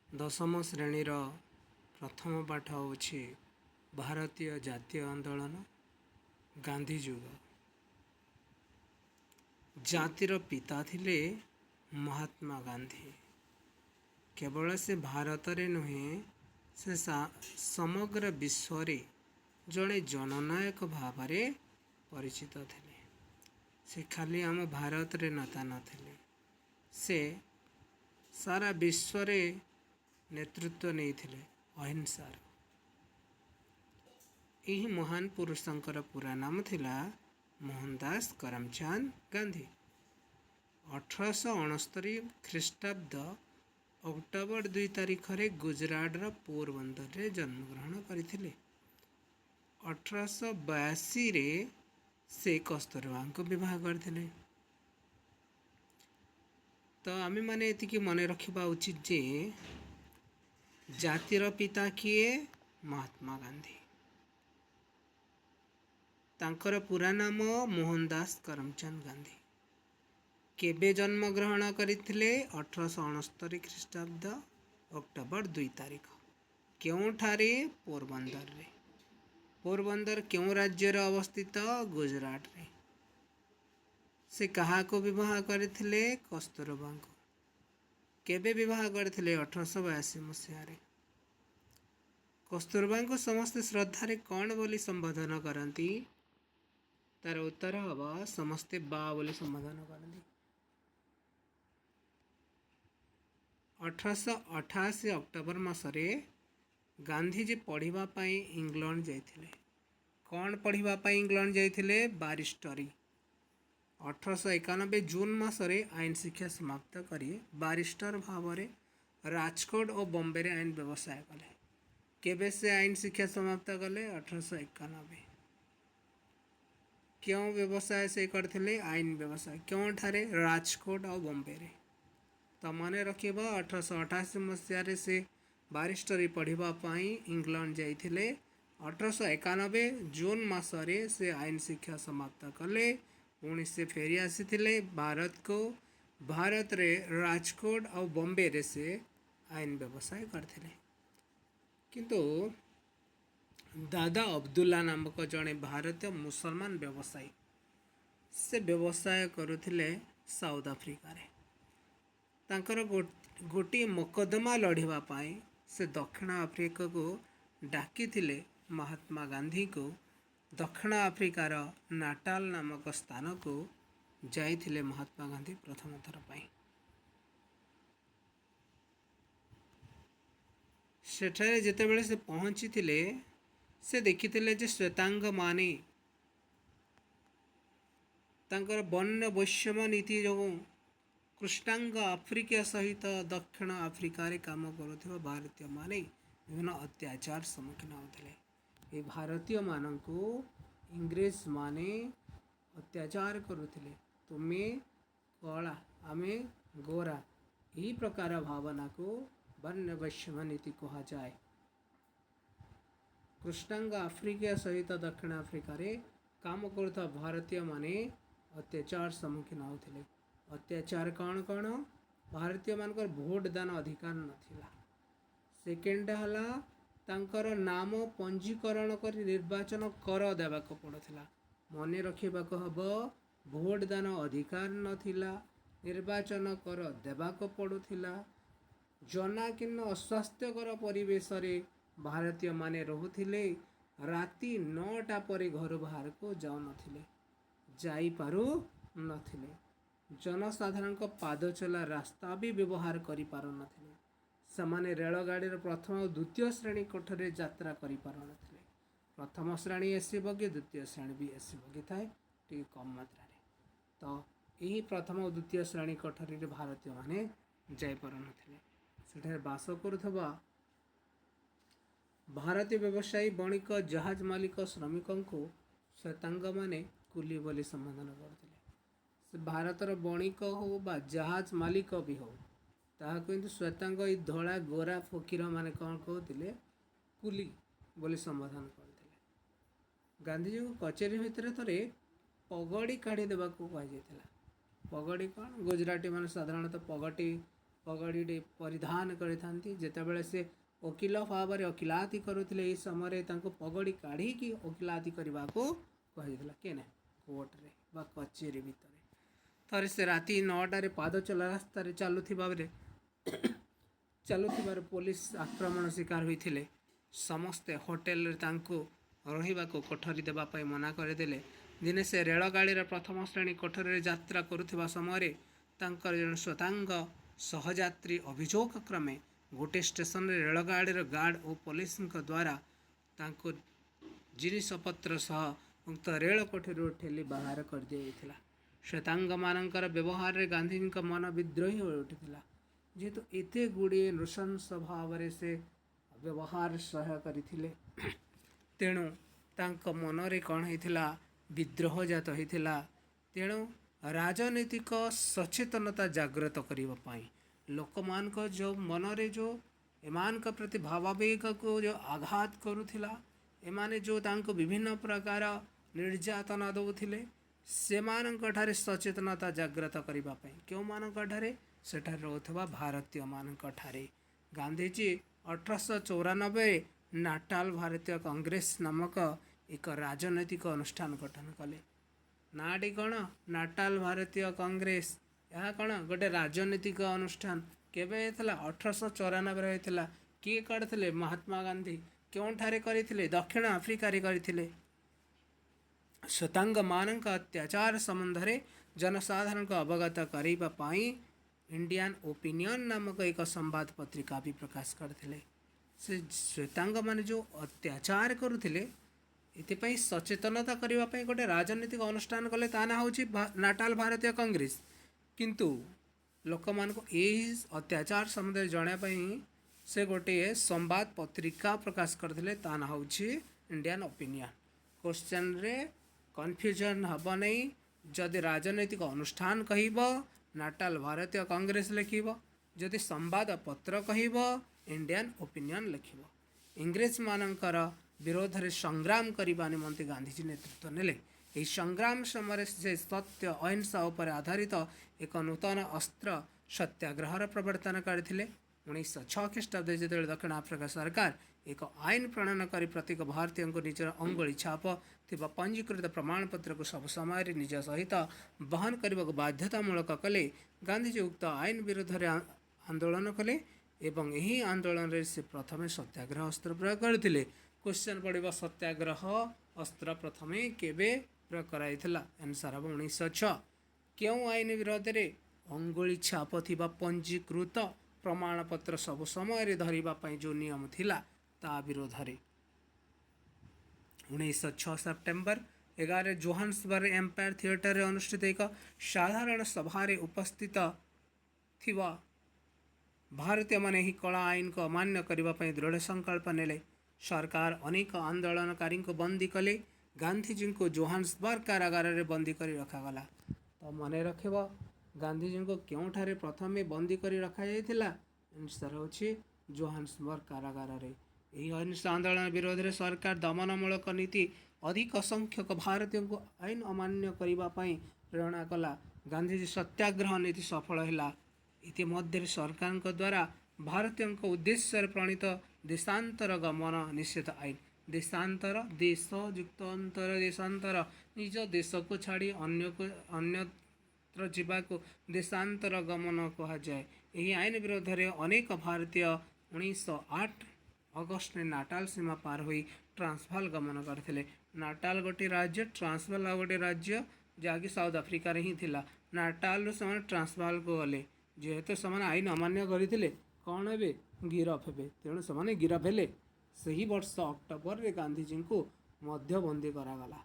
ଦଶମ ଶ୍ରେଣୀର ପ୍ରଥମ ପାଠ ହେଉଛି ଭାରତୀୟ ଜାତୀୟ ଆନ୍ଦୋଳନ ଗାନ୍ଧୀ ଯୁଗ। ଜାତିର ପିତା ଥିଲେ ମହାତ୍ମା ଗାନ୍ଧୀ। କେବଳ ସେ ଭାରତରେ ନୁହେଁ, ସେ ସମଗ୍ର ବିଶ୍ୱରେ ଜଣେ ଜନନାୟକ ଭାବରେ ପରିଚିତ ଥିଲେ। ସେ ଖାଲି ଆମ ଭାରତରେ ନେତା ନଥିଲେ, ସେ ସାରା ବିଶ୍ୱରେ ନେତୃତ୍ୱ ନେଇଥିଲେ ଅହିଂସାର। ଏହି ମହାନ ପୁରୁଷଙ୍କର ପୁରା ନାମ ଥିଲା ମୋହନଦାସ କରମଚାନ୍ଦ ଗାନ୍ଧୀ। 1869 ଖ୍ରୀଷ୍ଟାବ୍ଦ ଅକ୍ଟୋବର 2 ତାରିଖରେ ଗୁଜରାଟର ପୋରବନ୍ଦରରେ ଜନ୍ମଗ୍ରହଣ କରିଥିଲେ। 1882ରେ ସେ କସ୍ତୁରବାଙ୍କୁ ବିବାହ କରିଥିଲେ। ତ ଆମେମାନେ ଏତିକି ମନେ ରଖିବା ଉଚିତ ଯେ ଜାତିର ପିତା କିଏ? ମହାତ୍ମା ଗାନ୍ଧୀ। ତାଙ୍କର ପୁରା ନାମ ମୋହନଦାସ କରମଚାନ୍ଦ ଗାନ୍ଧୀ। କେବେ ଜନ୍ମଗ୍ରହଣ କରିଥିଲେ? 1869 ଖ୍ରୀଷ୍ଟାବ୍ଦ ଅକ୍ଟୋବର 2 ତାରିଖ। କେଉଁଠାରେ? ପୋରବନ୍ଦରରେ। ପୋରବନ୍ଦର କେଉଁ ରାଜ୍ୟରେ ଅବସ୍ଥିତ? ଗୁଜରାଟରେ। ସେ କାହାକୁ ବିବାହ କରିଥିଲେ? କସ୍ତୁରବାଙ୍କୁ। କେବେ ବିବାହ କରିଥିଲେ? 1882 ମସିହାରେ। କସ୍ତୁରବାଙ୍କୁ ସମସ୍ତେ ଶ୍ରଦ୍ଧାରେ କ'ଣ ବୋଲି ସମ୍ବୋଧନ କରନ୍ତି? ତାର ଉତ୍ତର ହେବ ସମସ୍ତେ ବା ବୋଲି ସମ୍ବୋଧନ କରନ୍ତି। 1888 ଅକ୍ଟୋବର ମାସରେ ଗାନ୍ଧୀଜୀ ପଢ଼ିବା ପାଇଁ ଇଂଲଣ୍ଡ ଯାଇଥିଲେ। କ'ଣ ପଢ଼ିବା ପାଇଁ ଇଂଲଣ୍ଡ ଯାଇଥିଲେ? ବାରିଷ୍ଟରୀ। 1891 ଜୁନ୍ ମାସରେ ଆଇନ ଶିକ୍ଷା ସମାପ୍ତ କରି ବାରିଷ୍ଟର ଭାବରେ ରାଜକୋଟ ଓ ବମ୍ବେରେ ଆଇନ ବ୍ୟବସାୟ କଲେ। କେବେ ସେ ଆଇନ ଶିକ୍ଷା ସମାପ୍ତ କଲେ? 1891। କେଉଁ ବ୍ୟବସାୟ ସେ କରିଥିଲେ? ଆଇନ ବ୍ୟବସାୟ। କେଉଁଠାରେ? ରାଜକୋଟ ଆଉ ବମ୍ବେରେ। ତ ମନେ ରଖିବ 1888 ମସିହାରେ ସେ ବାରିଷ୍ଟରୀ ପଢ଼ିବା ପାଇଁ ଇଂଲଣ୍ଡ ଯାଇଥିଲେ। 1891 ଜୁନ୍ ମାସରେ ସେ ଆଇନ ଶିକ୍ଷା ସମାପ୍ତ କଲେ। ପୁଣି ସେ ଫେରି ଆସିଥିଲେ ଭାରତକୁ। ଭାରତରେ ରାଜକୋଟ ଆଉ ବମ୍ବେରେ ସେ ଆଇନ ବ୍ୟବସାୟ କରିଥିଲେ। କିନ୍ତୁ ଦାଦା ଅବଦୁଲ୍ଲା ନାମକ ଜଣେ ଭାରତୀୟ ମୁସଲମାନ ବ୍ୟବସାୟୀ, ସେ ବ୍ୟବସାୟ କରୁଥିଲେ ସାଉଥ ଆଫ୍ରିକାରେ। ତାଙ୍କର ଗୋଟିଏ ମକଦ୍ଦମା ଲଢ଼ିବା ପାଇଁ ସେ ଦକ୍ଷିଣ ଆଫ୍ରିକାକୁ ଡାକିଥିଲେ ମହାତ୍ମା ଗାନ୍ଧୀଙ୍କୁ। ଦକ୍ଷିଣ ଆଫ୍ରିକାର ନାଟାଲ ନାମକ ସ୍ଥାନକୁ ଯାଇଥିଲେ ମହାତ୍ମା ଗାନ୍ଧୀ ପ୍ରଥମ ଥର ପାଇଁ। ସେଠାରେ ଯେତେବେଳେ ସେ ପହଞ୍ଚିଥିଲେ, ସେ ଦେଖିଥିଲେ ଯେ ଶ୍ୱେତାଙ୍ଗମାନେ ତାଙ୍କର ବର୍ଣ୍ଣ ବୈଷମ୍ୟ ନୀତି ଯୋଗୁଁ କୃଷ୍ଣାଙ୍ଗ ଆଫ୍ରିକା ସହିତ ଦକ୍ଷିଣ ଆଫ୍ରିକାରେ କାମ କରୁଥିବା ଭାରତୀୟମାନେ ବିଭିନ୍ନ ଅତ୍ୟାଚାର ସମ୍ମୁଖୀନ ହେଉଥିଲେ। ଏ ଭାରତୀୟମାନଙ୍କୁ ଇଂରେଜମାନେ ଅତ୍ୟାଚାର କରୁଥିଲେ। ତୁମେ କଳା, ଆମେ ଗୋରା, ଏହି ପ୍ରକାର ଭାବନାକୁ ବର୍ଣ୍ଣ ବୈଷମ୍ୟ ନୀତି କୁହାଯାଏ। କୃଷ୍ଣାଙ୍ଗ ଆଫ୍ରିକା ସହିତ ଦକ୍ଷିଣ ଆଫ୍ରିକାରେ କାମ କରୁଥିବା ଭାରତୀୟମାନେ ଅତ୍ୟାଚାର ସମ୍ମୁଖୀନ ହେଉଥିଲେ। ଅତ୍ୟାଚାର କ'ଣ କ'ଣ? ଭାରତୀୟମାନଙ୍କର ଭୋଟ ଦାନ ଅଧିକାର ନଥିଲା। ସେକେଣ୍ଡ ହେଲା ତାଙ୍କର ନାମ ପଞ୍ଜୀକରଣ କରି ନିର୍ବାଚନ କର ଦେବାକୁ ପଡ଼ୁଥିଲା। ମନେ ରଖିବାକୁ ହେବ, ଭୋଟ ଦାନ ଅଧିକାର ନଥିଲା, ନିର୍ବାଚନ କର ଦେବାକୁ ପଡ଼ୁଥିଲା। ଜନାକୀର୍ଣ୍ଣ ଅସ୍ୱାସ୍ଥ୍ୟକର ପରିବେଶରେ ଭାରତୀୟମାନେ ରହୁଥିଲେ। ରାତି 9ଟା ପରେ ଘରୁ ବାହାରକୁ ଯାଉନଥିଲେ, ଯାଇପାରୁନଥିଲେ। ଜନସାଧାରଣଙ୍କ ପାଦଚଲା ରାସ୍ତା ବି ବ୍ୟବହାର କରିପାରୁନଥିଲେ। ସେମାନେ ରେଳଗାଡ଼ିର ପ୍ରଥମ ଓ ଦ୍ୱିତୀୟ ଶ୍ରେଣୀ କୋଠରେ ଯାତ୍ରା କରିପାରୁନଥିଲେ। ପ୍ରଥମ ଶ୍ରେଣୀ ଏସି ବଗି, ଦ୍ୱିତୀୟ ଶ୍ରେଣୀ ବି ଏସି ବଗି ଥାଏ, ଟିକେ କମ୍ ମାତ୍ରାରେ। ତ ଏହି ପ୍ରଥମ ଓ ଦ୍ୱିତୀୟ ଶ୍ରେଣୀ କୋଠରୀରେ ଭାରତୀୟମାନେ ଯାଇପାରୁନଥିଲେ। ସେଠାରେ ବାସ କରୁଥିବା ଭାରତୀୟ ବ୍ୟବସାୟୀ, ବଣିକ, ଜାହାଜ ମାଲିକ, ଶ୍ରମିକଙ୍କୁ ଶ୍ୱେତାଙ୍ଗମାନେ କୁଲି ବୋଲି ସମ୍ବୋଧନ କରୁଥିଲେ। ସେ ଭାରତର ବଣିକ ହେଉ ବା ଜାହାଜ ମାଲିକ ବି ହେଉ, ତାହାକୁ କିନ୍ତୁ ଶ୍ୱେତାଙ୍ଗ, ଏଇ ଧଳା ଗୋରା ଫକୀରମାନେ କ'ଣ କହୁଥିଲେ? କୁଲି ବୋଲି ସମ୍ବୋଧନ କରୁଥିଲେ। ଗାନ୍ଧୀଜୀଙ୍କୁ କଚେରୀ ଭିତରେ ଥରେ ପଗଡ଼ି କାଢ଼ି ଦେବାକୁ କୁହାଯାଇଥିଲା। ପଗଡ଼ି କ'ଣ? ଗୁଜରାଟୀ ମାନେ ସାଧାରଣତଃ पगड़ी परिधान करते जितेबाला से वकिल भाव में वकिलाती करुले यह समय पगड़ी काढ़ी वकिलाती करने को कही केने कोर्टे बा कचेरी भितर थरे से राति 9टार पाद चला रास्त चलुथिबार पुलिस आक्रमण शिकार होते समस्ते होटेल रहा कोठरी देवाई मना करदे दिने से रेलगाड़ीर प्रथम श्रेणी कोठरी यात्रा करुवा समय जन श्वेतांग सहयात्री अभियोग क्रमे गोटे स्टेशन रेलगाड़ीर गार्ड और पुलिस द्वारा जिनपतर सह उक्त रेल कोठरी ठेली बाहर कर दिया श्वेतांग मानकर व्यवहार रे गांधी मन विद्रोही हो उठिला जेहेतु एते गुड़े नृशंस भाव से व्यवहार सह करथिले तेणु तांको मनरे कौन होता विद्रोह जात होता तेणु राजनीतिक सचेतनता जागृत करने लोक मान जो मनरे जो एमान प्रति भावावेग को जो आघात करुथिला एमाने जो तांको विभिन्न प्रकार निर्यातना दौथिले सेमानंकठारे सचेतनता जागृत करने क्यों मानकठारे सेठारे रोथवा भारतीय मानकठारे गांधीजी 1894 नाटाल भारतीय कांग्रेस नामक एक राजनैतिक अनुष्ठान गठन कले नाटी कौन नाटाल भारतीय कांग्रेस यह कौन गोटे राजनैतिक अनुष्ठान केबे होता 1894 होता किए करते महात्मा गांधी क्योंठारे करथिले दक्षिण आफ्रिका रे करथिले श्वेतांग मानक अत्याचार संबंध जनसाधारण को अवगत करने इंडियन ओपिनियन नामक एक संवाद पत्रिका भी प्रकाश करते से श्वेतांग मान जो अत्याचार करुले ये सचेतनता करने गोटे राजनीतिक अनुष्ठान कले ता ना हूँ नाटाल भारतीय कांग्रेस किंतु लोक मान यही अत्याचार संबंध जनापी से गोटे संवाद पत्रिका प्रकाश करते ता ना हूँ इंडियन ओपिनियन क्वेश्चन रे कन्फ्यूजन हम नहीं जदि राजनैतिक अनुष्ठान कहब नाटाल भारतीय कांग्रेस लिखब जदि संवाद पत्र कहब इंडियन ओपिनियन लिखब इंग्रेज मानकर विरोध में संग्राम करने निमंते गांधीजी नेतृत्व नेले यह संग्राम समय से सत्य अहिंसा उपर आधारित एक नूतन अस्त्र सत्याग्रहर प्रवर्तन करते 1906 ख्रीष्टाब्दे जो दक्षिण आफ्रिका सरकार एक आईन प्रणयन कर प्रत्येक भारतीय को निजर अंगुली छाप थिबा पंजीकृत प्रमाणपत्र को सब समय निज सहित बहन करने को बाध्यतामूलक कले गांधीजी उक्त आईन विरोध में आंदोलन कले एवं यही आंदोलन रे से प्रथमे सत्याग्रह अस्त्र प्रयोग करते क्वेश्चन पड़े सत्याग्रह अस्त्र प्रथमे केबे प्रयोग कराइथिला आंसर हम 1906 क्यों आईन विरोध में अंगुली छाप थिबा पंजीकृत प्रमाणपत्र सब समय धरवाई जो नियम थिला ता विरोध में 1906 सेप्टेम्बर 11 जोहान्सबर्ग एम्पायर थिएटर रे अनुष्ठित एक साधारण सभा उपस्थित थिबा भारतीय माने ही कला आईन को अमान्य करने दृढ़ संकल्प नेले सरकार अनेक आंदोलनकारी को बंदी कले गांधीजी को जोहान्सबर्ग कारागार रे बंदी कर रखागला तो मन रखब गांधीजी को क्योंठारे प्रथमे बंदी कर रखा जाइथिला आंसर होछि जोहान्सबर्ग कारागार रे यही अहिंसा आंदोलन विरोध में सरकार दमनमूलक नीति अधिक संख्यक भारतीय को आईन अमान्य करने प्रेरणा कला गांधीजी सत्याग्रह नीति सफल है इतिमध्य सरकार द्वारा भारतीय उद्देश्य प्रणीत देशांतर गमन निषेध आईन देशांतर देश युक्त अंतर देशांतर निज देश को छाड़ी अन्यत्र जावाक देशांतर गमन कह जाए यही आईन विरोध में अनेक भारतीय 1908 अगस्ट में नाटाल सीमा पार हो ट्रांसवाल गमन करते नाटाल गोटे राज्य ट्रांसवाल आ गोटे राज्य जहाँकि साउथ अफ्रिका ही थिला नाटाल से ट्रांसवाल को गले जेहेतु से आईन अमान्य करते कौन हे गिरफ हे तेणु से गिरफ हेले से वर्ष अक्टोबर रे गांधीजी को मध्यबंदी करागला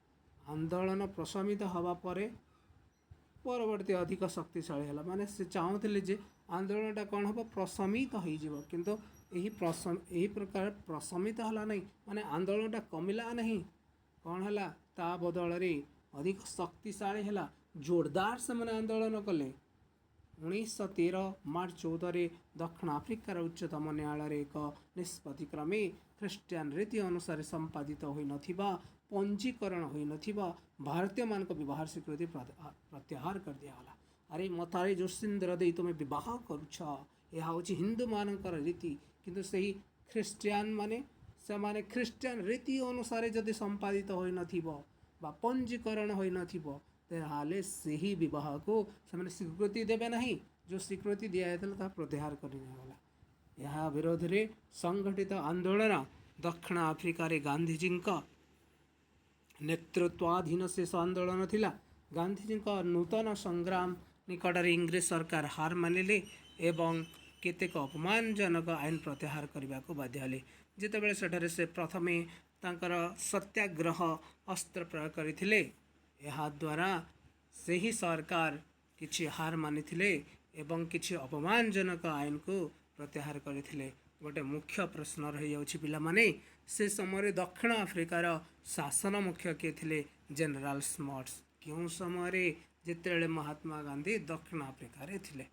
आंदोलन प्रशमित हवा पर परवर्ती अधिक शक्तिशाली है माने से चाहूले जे आंदोलनटा कौन हम प्रशमित हो किंतु यही प्रकार प्रशमित है नहीं माने आंदोलनटा कमिला नहीं कौन है ता बदल अधिक शक्तिशाली है जोरदार से मैंने आंदोलन कले 1913 मार्च 14 दक्षिण आफ्रिकार उच्चतम न्यायालय एक निष्पत्ति क्रमे ख्रीष्टियान रीति अनुसार संपादित होई नथिबा पंजीकरण होई नथिबा भारतीय मान को विवाह स्वीकृति प्रत्याहार कर दिया गला अरे मतारे जोशिंद्र दे तुम विवाह करुछ यह हूँ हिंदू मानकर रीति किंतु सही ख्रीष्टियान माने से ख्रीष्टियान रीति अनुसार जदि संपादित हो नथिबो बा पंजीकरण हो नथिबो ताले सही विवाह को से स्वीकृति देवे नहीं। जो स्वीकृति दिया प्रत्याहार करगला। यह विरोध में संगठित आंदोलन दक्षिण आफ्रिकार गांधीजी नेतृत्वाधीन शेष आंदोलन थिला। गांधीजी नूतन संग्राम निकट इंग्रेज सरकार हार मानिले एवं केतेक अपमानजनक आईन प्रत्याहार करने को बाध्य हेले। जितेबाला सेठारे से प्रथमे तांकर सत्याग्रह अस्त्र प्रयोग करथिले। यह द्वारा सही सरकार किछि हार मानिथिले एवं किछि अपमानजनक आईन को प्रत्याहार करथिले। गोटे मुख्य प्रश्न रही जाउछि पिला माने से समय दक्षिण आफ्रिकार शासन मुख्य किए थिले जनरल स्मट्स। क्यों समय जितेबाला महात्मा गांधी दक्षिण आफ्रिकार थिले।